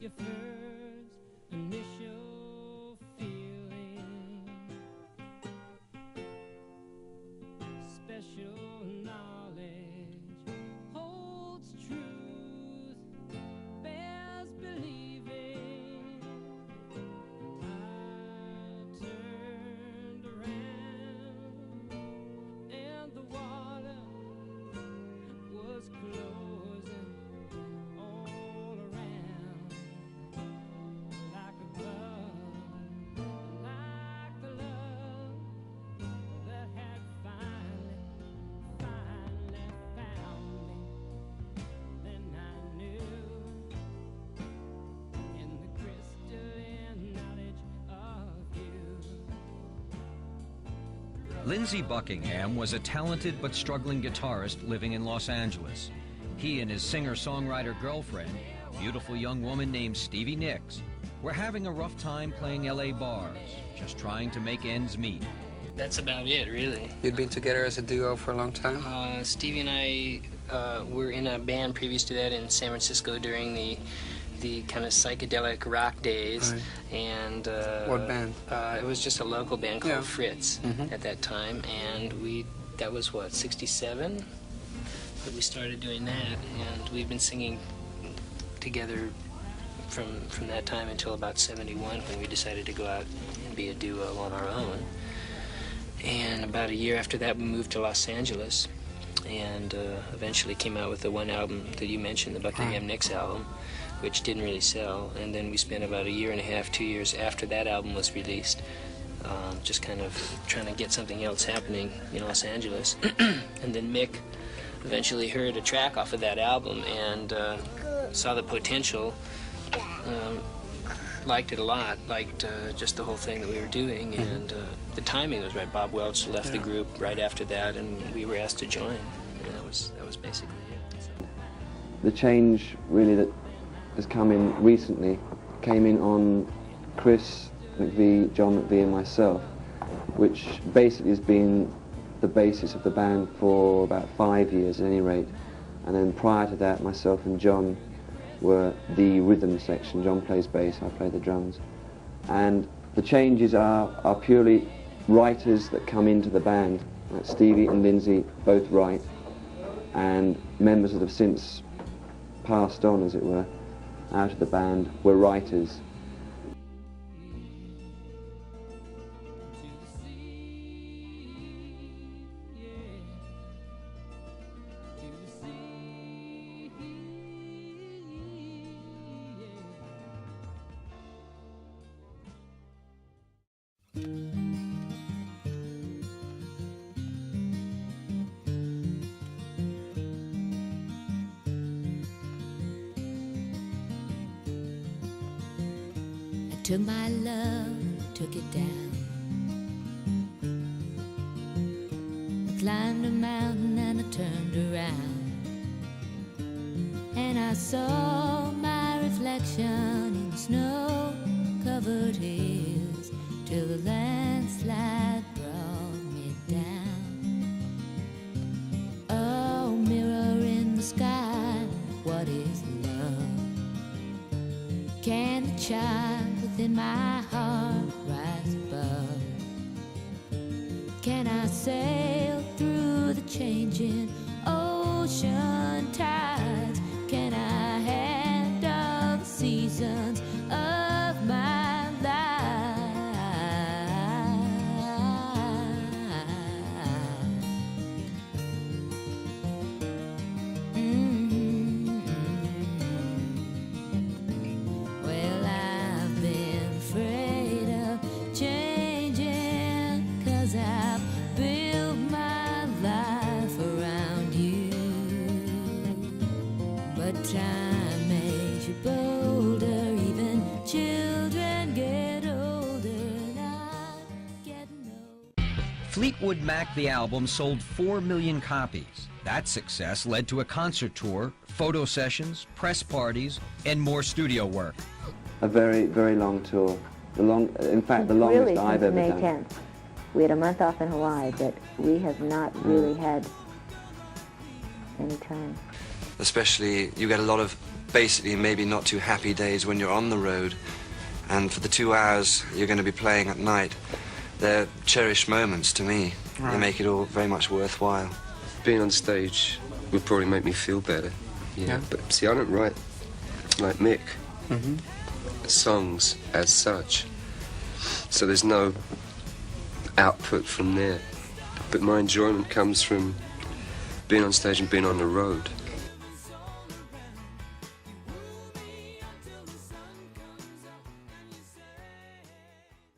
your first initial feeling, special knowledge holds truth, bears believing. I turned around and the water was closing all around, like a glove, like the love that had finally found me. Then I knew in the crystalline knowledge of you. Lindsey Buckingham was a talented but struggling guitarist living in Los Angeles. He and his singer-songwriter girlfriend, a beautiful young woman named Stevie Nicks, were having a rough time playing LA bars, just trying to make ends meet. That's about it, really. You'd been together as a duo for a long time? Stevie and I were in a band previous to that in San Francisco during the kind of psychedelic rock days. Right. And what band? It was just a local band called Yeah. Fritz at that time, and that was what, 67 that we started doing that, and we've been singing together from that time until about 71 when we decided to go out and be a duo on our own. And about a year after that we moved to Los Angeles and eventually came out with the one album that you mentioned, the Buckingham Nicks album, which didn't really sell. And then we spent about a year and a half, 2 years after that album was released, just kind of trying to get something else happening in Los Angeles. And then Mick eventually heard a track off of that album and saw the potential, liked it a lot, liked just the whole thing that we were doing, and the timing was right. Bob Welch left the group right after that, and we were asked to join, and that was basically it. The change really that has come in recently came in on Chris McVie, John McVie and myself, which basically has been the basis of the band for about 5 years at any rate. And then prior to that, myself and John were the rhythm section. John plays bass, I play the drums. And the changes are purely writers that come into the band. Stevie and Lindsey both write, and members that have since passed on, as it were, out of the band were writers. Took my love, took it down. I climbed a mountain and I turned around, and I saw my reflection in the snow-covered hills till the landslide brought me down. Oh, mirror in the sky, what is love? Can the child within my heart rise above? Can I sail through the changing ocean tides? Can I handle the seasons of my life? Well, I've been afraid of changing, 'cause I've built my life around you. But time makes you bolder, even children get older, and I'm getting old. Fleetwood Mac the album sold 4 million copies. That success led to a concert tour, photo sessions, press parties, and more studio work. A very, very long tour. In fact, the longest really I've since ever May done. 10th. We had a month off in Hawaii, but we have not really had anytime. Especially, you get a lot of basically maybe not too happy days when you're on the road, and for the 2 hours you're going to be playing at night, they're cherished moments to me. Right. They make it all very much worthwhile. Being on stage would probably make me feel better, Yeah. But see, I don't write like Mick Mm-hmm. songs as such, so there's no output from there. But my enjoyment comes from being on stage and being on the road.